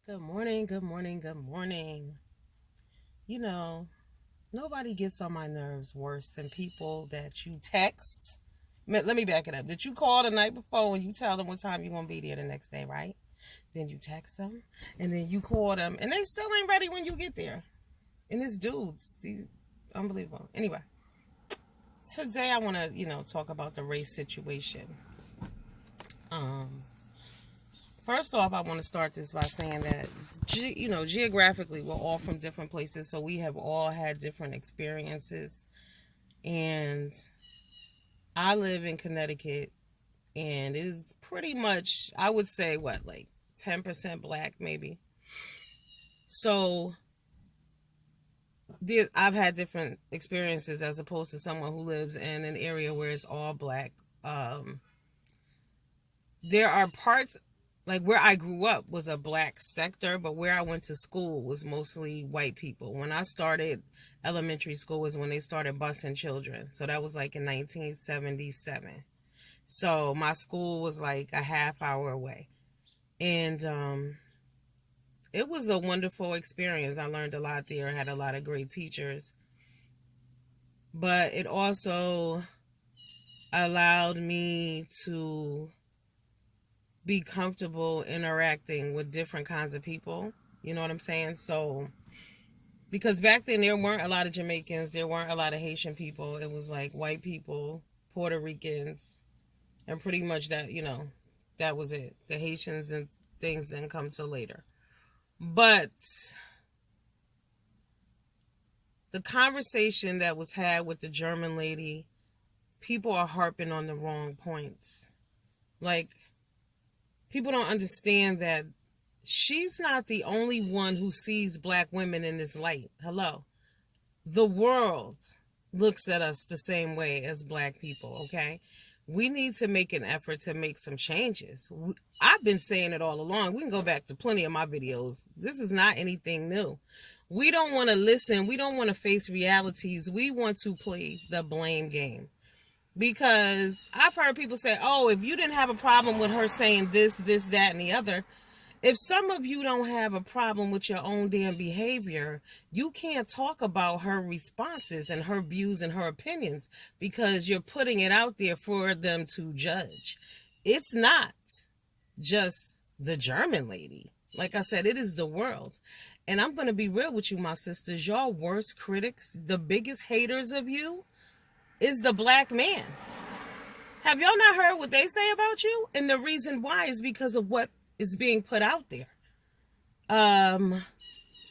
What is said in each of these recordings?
Good morning, good morning, good morning. You know, nobody gets on my nerves worse than people that you text. Let me back it up. Did you call the night before and you tell them what time you're going to be there the next day, right? Then you text them and then you call them and they still ain't ready when you get there. And it's dudes. These, unbelievable. Anyway, today I want to, talk about the race situation. Um, First off, I want to start this by saying that, geographically, we're all from different places, so we have all had different experiences. And I live in Connecticut, and it is pretty much, I would say, like 10% black, maybe. So I've had different experiences as opposed to someone who lives in an area where it's all black. There are parts like where I grew up was a black sector, but where I went to school was mostly white people. When I started elementary school was when they started busing children. So that was like in 1977. So my school was like a half hour away. And it was a wonderful experience. I learned a lot there. I had a lot of great teachers. But it also allowed me to be comfortable interacting with different kinds of people. You know what I'm saying? So, because back then there weren't a lot of Jamaicans, there weren't a lot of Haitian people. It was like white people, Puerto Ricans, and pretty much that, that was it. The Haitians and things didn't come till later. But the conversation that was had with the German lady, people are harping on the wrong points. Like, people don't understand that she's not the only one who sees black women in this light. Hello. The world looks at us the same way as black people, okay? We need to make an effort to make some changes. I've been saying it all along. We can go back to plenty of my videos. This is not anything new. We don't want to listen. We don't want to face realities. We want to play the blame game. Because I've heard people say, oh, if you didn't have a problem with her saying this, that, and the other, if some of you don't have a problem with your own damn behavior, you can't talk about her responses and her views and her opinions because you're putting it out there for them to judge. It's not just the German lady. Like I said, it is the world. And I'm going to be real with you, my sisters. Your worst critics, the biggest haters of you, is the black man. Have y'all not heard what they say about you? And the reason why is because of what is being put out there.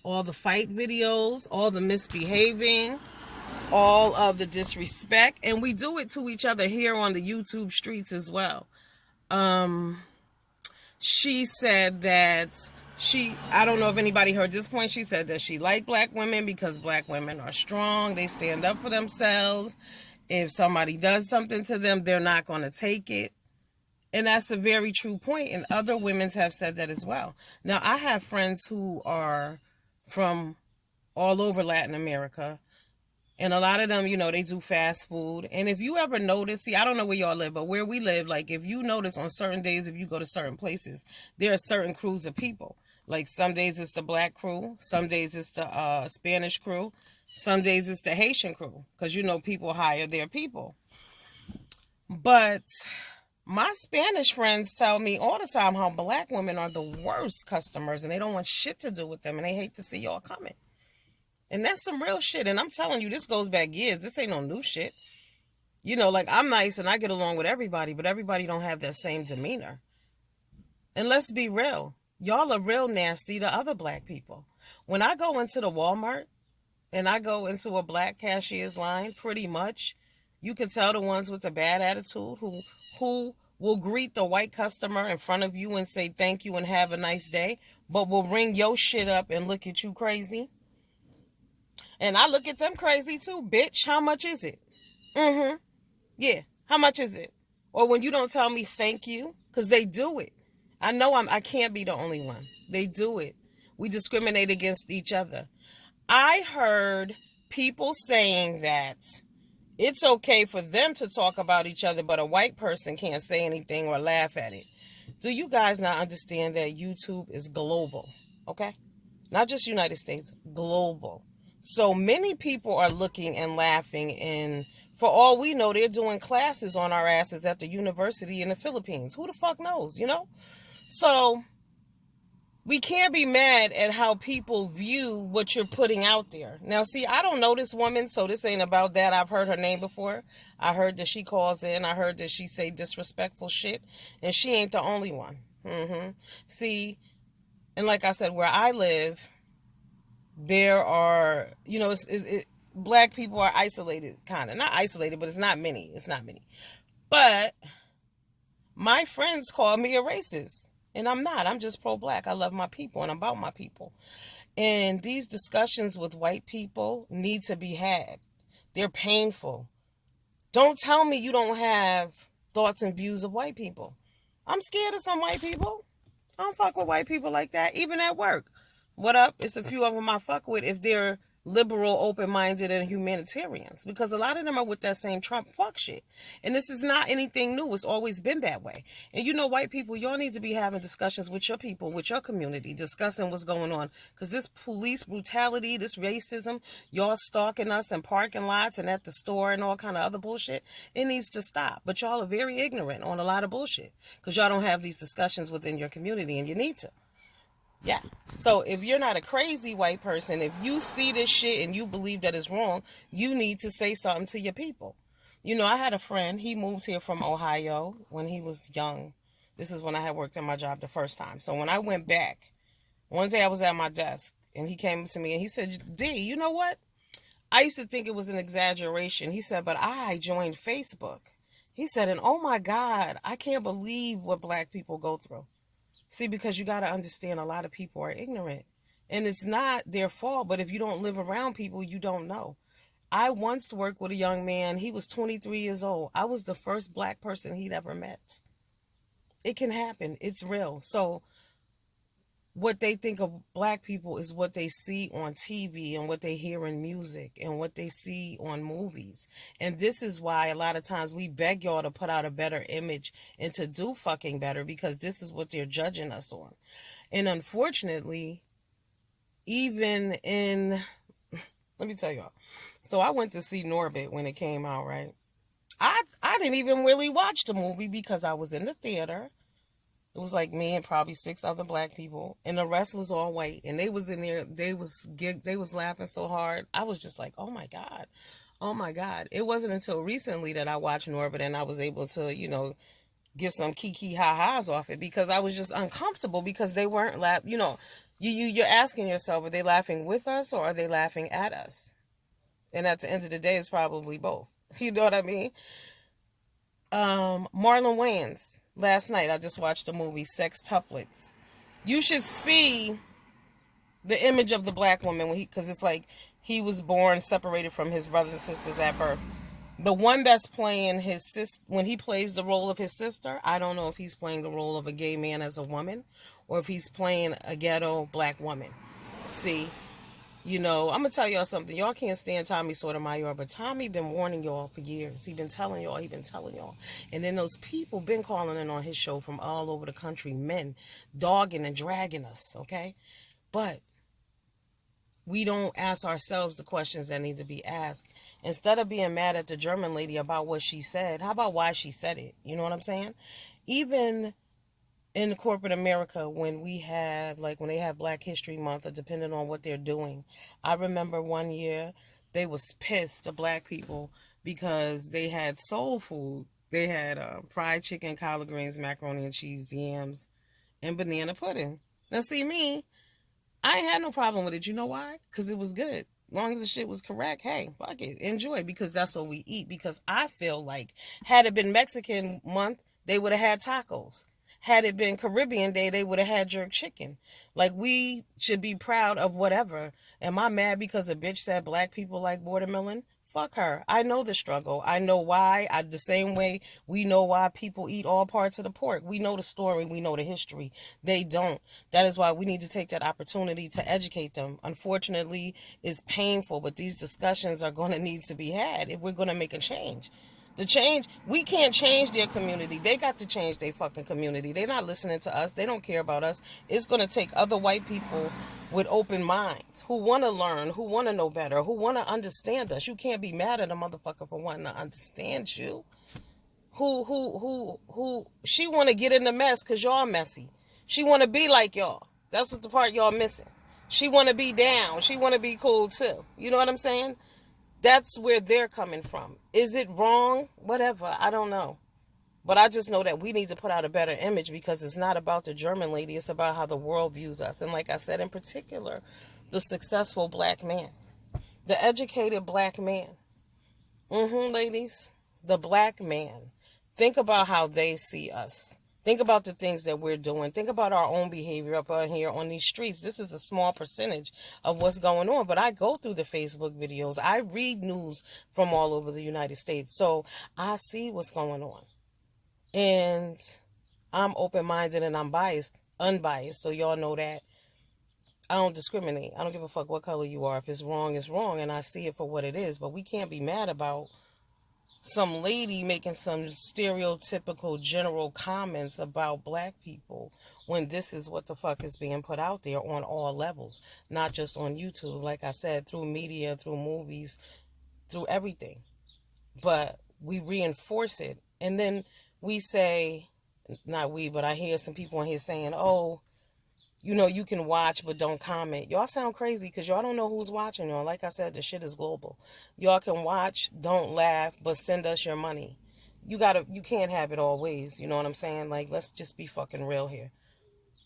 All the fight videos, all the misbehaving, all of the disrespect, and we do it to each other here on the YouTube streets as well. She said that I don't know if anybody heard this point, she said that she liked black women because black women are strong, they stand up for themselves. If somebody does something to them, they're not going to take it. And that's a very true point. And other women have said that as well. Now, I have friends who are from all over Latin America. And a lot of them, they do fast food. And if you ever notice, I don't know where y'all live, but where we live, like if you notice on certain days, if you go to certain places, there are certain crews of people. Like some days it's the black crew. Some days it's the Spanish crew. Some days it's the Haitian crew, because people hire their people. But my Spanish friends tell me all the time how black women are the worst customers and they don't want shit to do with them and they hate to see y'all coming. And that's some real shit. And I'm telling you, this goes back years. This ain't no new shit. Like I'm nice and I get along with everybody, but everybody don't have that same demeanor. And let's be real. Y'all are real nasty to other black people. When I go into the Walmart, and I go into a black cashier's line, pretty much, you can tell the ones with a bad attitude who will greet the white customer in front of you and say thank you and have a nice day, but will ring your shit up and look at you crazy. And I look at them crazy too. Bitch, how much is it? Yeah, how much is it? Or when you don't tell me thank you, because they do it. I know I can't be the only one. They do it. We discriminate against each other. I heard people saying that it's okay for them to talk about each other, but a white person can't say anything or laugh at it. Do you guys not understand that YouTube is global? okay? Not just United States, global. So many people are looking and laughing, and for all we know, they're doing classes on our asses at the university in the Philippines. Who the fuck knows, you know? So we can't be mad at how people view what you're putting out there. Now, see, I don't know this woman, so this ain't about that. I've heard her name before. I heard that she calls in. I heard that she say disrespectful shit, and she ain't the only one. See, and like I said, where I live, there are, you know, black people are isolated, kind of. Not isolated, but it's not many. It's not many. But my friends call me a racist. And I'm not. I'm just pro-black. I love my people and I'm about my people. And these discussions with white people need to be had. They're painful. Don't tell me you don't have thoughts and views of white people. I'm scared of some white people. I don't fuck with white people like that, even at work. What up? It's a few of them I fuck with if they're liberal, open-minded, and humanitarians. Because a lot of them are with that same Trump fuck shit. And this is not anything new. It's always been that way. And you know, white people, y'all need to be having discussions with your people, with your community, discussing what's going on. Because this police brutality, this racism, y'all stalking us in parking lots and at the store and all kind of other bullshit, it needs to stop. But y'all are very ignorant on a lot of bullshit. Because y'all don't have these discussions within your community, and you need to. Yeah. So if you're not a crazy white person, if you see this shit and you believe that it's wrong, you need to say something to your people. You know, I had a friend, he moved here from Ohio when he was young. This is when I had worked in my job the first time. So when I went back, one day I was at my desk and he came to me and he said, D, you know what? I used to think it was an exaggeration. He said, but I joined Facebook. He said, and oh my God, I can't believe what black people go through. See, because you got to understand a lot of people are ignorant. And it's not their fault, but if you don't live around people, you don't know. I once worked with a young man. He was 23 years old. I was the first black person he'd ever met. It can happen. It's real. So what they think of black people is what they see on TV and what they hear in music and what they see on movies. And this is why a lot of times we beg y'all to put out a better image and to do fucking better, because this is what they're judging us on. And unfortunately, even in, let me tell y'all. So I went to see Norbit when it came out, right? I didn't even really watch the movie because I was in the theater. It was like me and probably 6 other black people, and the rest was all white. And they was in there, they was laughing so hard. I was just like, oh my God, oh my God. It wasn't until recently that I watched Norbit and I was able to, you know, get some kiki ha-has off it, because I was just uncomfortable because they weren't laughing. You know, you're asking yourself, are they laughing with us or are they laughing at us? And at the end of the day, it's probably both. You know what I mean? Marlon Wayans. Last night, I just watched the movie Sextuplets. You should see the image of the black woman because it's like he was born separated from his brothers and sisters at birth. The one that's playing his sister, when he plays the role of his sister, I don't know if he's playing the role of a gay man as a woman or if he's playing a ghetto black woman. See? You know, I'm going to tell y'all something. Y'all can't stand Tommy Sotomayor, but Tommy been warning y'all for years. He been telling y'all, And then those people been calling in on his show from all over the country, men dogging and dragging us, okay? But we don't ask ourselves the questions that need to be asked. Instead of being mad at the German lady about what she said, how about why she said it? You know what I'm saying? Even in corporate America, when we have, like, when they have Black History Month, or depending on what they're doing, I remember one year they was pissed, the black people, because they had soul food. They had fried chicken, collard greens, macaroni and cheese, yams, and banana pudding. Now, see me, I ain't had no problem with it. You know why? Because it was good. As long as the shit was correct, hey, fuck it, enjoy, because that's what we eat. Because I feel like, had it been Mexican month, they would have had tacos. Had it been Caribbean Day, they would have had jerk chicken. Like, we should be proud of whatever. Am I mad because a bitch said black people like watermelon? Fuck her. I know the struggle. I know why. The same way we know why people eat all parts of the pork. We know the story. We know the history. They don't. That is why we need to take that opportunity to educate them. Unfortunately, it's painful, but these discussions are going to need to be had if we're going to make a change. The change, we can't change their community. They got to change their fucking community. They're not listening to us. They don't care about us. It's going to take other white people with open minds who want to learn, who want to know better, who want to understand us. You can't be mad at a motherfucker for wanting to understand you. Who she want to get in the mess because y'all messy. She want to be like y'all. That's what the part y'all missing. She want to be down. She want to be cool too. You know what I'm saying? That's where they're coming from. Is it wrong? Whatever. I don't know. But I just know that we need to put out a better image because it's not about the German lady. It's about how the world views us. And like I said, in particular, the successful black man. The educated black man. Ladies. The black man. Think about how they see us. Think about the things that we're doing. Think about our own behavior up on here on these streets. This is a small percentage of what's going on. But I go through the Facebook videos. I read news from all over the United States. So I see what's going on. And I'm open-minded and I'm unbiased. So y'all know that I don't discriminate. I don't give a fuck what color you are. If it's wrong, it's wrong. And I see it for what it is. But we can't be mad about some lady making some stereotypical general comments about black people when this is what the fuck is being put out there on all levels, not just on YouTube, like I said, through media, through movies, through everything. But we reinforce it. And then we say, not we, but I hear some people in here saying, oh, you know, you can watch, but don't comment. Y'all sound crazy because y'all don't know who's watching y'all. Like I said, the shit is global. Y'all can watch, don't laugh, but send us your money. You can't have it all ways. You know what I'm saying? Like, let's just be fucking real here.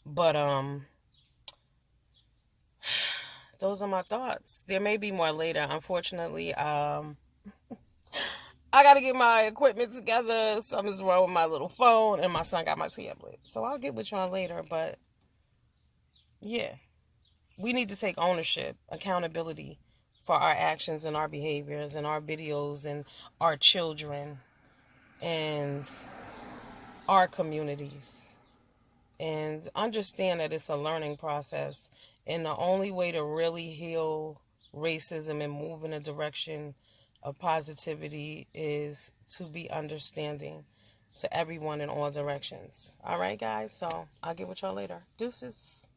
But, those are my thoughts. There may be more later. Unfortunately, I got to get my equipment together. Something's wrong with my little phone, and my son got my tablet. So I'll get with y'all later, but yeah, we need to take ownership, accountability for our actions and our behaviors and our videos and our children and our communities. And understand that it's a learning process. And the only way to really heal racism and move in a direction of positivity is to be understanding to everyone in all directions. All right, guys? So I'll get with y'all later. Deuces.